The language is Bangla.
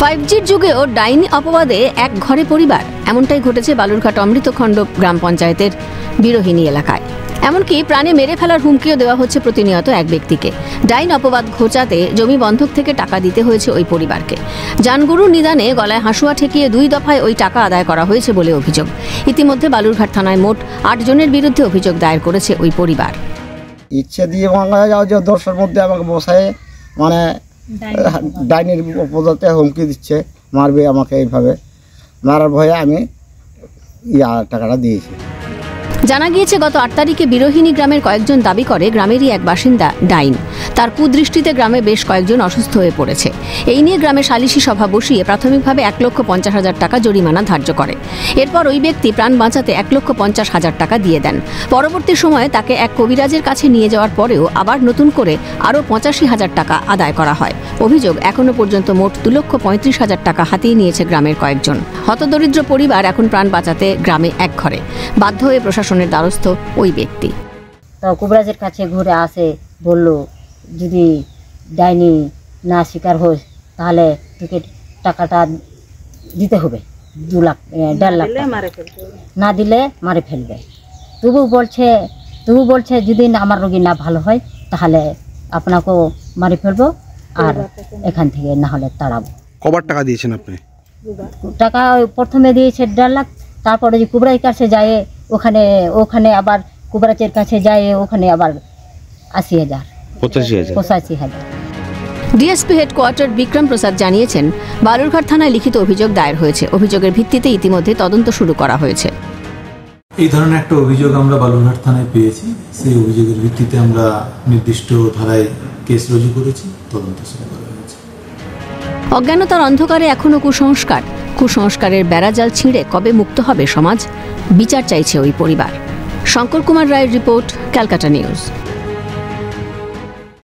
5G'র যুগেও ডাইনি অপবাদে এক ঘরে পরিবার, এমনটাই ঘটেছে বালুরঘাট অমৃতখণ্ড গ্রাম পঞ্চায়েতের বিরোহিনী এলাকায়। এমনকি প্রাণে মেরে ফেলার হুমকিও দেওয়া হচ্ছে প্রতিনিয়ত এক ব্যক্তিকে। ডাইন অপবাদ ঘোচাতে জমি বন্ধক থেকে টাকা দিতে হয়েছে ওই পরিবারকে। জানগুরুর নিদানে গলায় হাসুয়া ঠেকিয়ে 2 দফায় ওই টাকা আদায় করা হয়েছে বলে অভিযোগ। ইতিমধ্যে বালুরঘাট থানায় মোট 8 জনের বিরুদ্ধে অভিযোগ দায়ের করেছে ওই পরিবার। ইচ্ছে দিয়ে ভাঙা যাও যে 10-এর মধ্যে আমাকে বসায় মানে ডাইনির অপবাদে হুমকি দিচ্ছে, মারবে আমাকে এইভাবে। মারার ভয়ে আমি টাকাটা দিয়েছি। জানা গিয়েছে গত 8 তারিখে বিরোহিনী গ্রামের কয়েকজন দাবি করে গ্রামেরই এক বাসিন্দা ডাইন। তার কুদৃষ্টিতে গ্রামে বেশ কয়েকজন অসুস্থ হয়ে পড়েছে। এই নিয়ে গ্রামে সালিশি সভা বসিয়ে প্রাথমিকভাবে 1,50,000 টাকা জরিমানা ধার্য করে। এরপর ওই ব্যক্তি প্রাণ বাঁচাতে 1,50,000 টাকা দিয়ে দেন। পরবর্তী সময়ে তাকে এক কবিরাজের কাছে নিয়ে যাওয়ার পরেও আবার নতুন করে আরও 85,000 টাকা আদায় করা হয়। অভিযোগ, এখনো পর্যন্ত মোট 2,35,000 টাকা হাতিয়ে নিয়েছে গ্রামের কয়েকজন। হতদরিদ্র পরিবার এখন প্রাণ বাঁচাতে গ্রামে এক ঘরে। বাধ্য হয়ে প্রশাসনের দ্বারস্থ ওই ব্যক্তি। তো কবিরাজের কাছে ঘুরে আসে, বলল যদি ডাইনি না শিকার হোস তাহলে তোকে টাকাটা দিতে হবে, 1.5 লাখ না দিলে মারে ফেলবে। তবু বলছে যদি আমার রোগী না ভালো হয় তাহলে আপনাকেও মারে ফেলবো আর এখান থেকে না হলে তাড়াবো। কবার টাকা দিয়েছেন আপনি? টাকা প্রথমে দিয়েছে 1.5 লাখ, তারপরে যে কুবরাজের কাছে যায় ওখানে আবার কুবরাজের কাছে যায় ওখানে আবার 85,000। ডিএসপি হেডকোয়ার্টার বিক্রম প্রসাদ জানিয়েছেন, বালুরঘাট থানায় লিখিত অভিযোগ দায়ের হয়েছে। অভিযোগের ভিত্তিতে ইতিমধ্যে তদন্ত শুরু করা হয়েছে। এই ধরনের একটা অভিযোগ আমরা বালুরঘাট থানায় পেয়েছি। সেই অভিযোগের ভিত্তিতে আমরা নির্দিষ্ট ধারায় কেস রুজু করেছি, তদন্ত শুরু করা হয়েছে। অজ্ঞানতার অন্ধকারে এখনো কুসংস্কারের বেড়াজাল ছিঁড়ে কবে মুক্ত হবে সমাজ? বিচার চাইছে ওই পরিবার। শঙ্কর কুমার রায়ের রিপোর্ট, ক্যালকাটা নিউজ।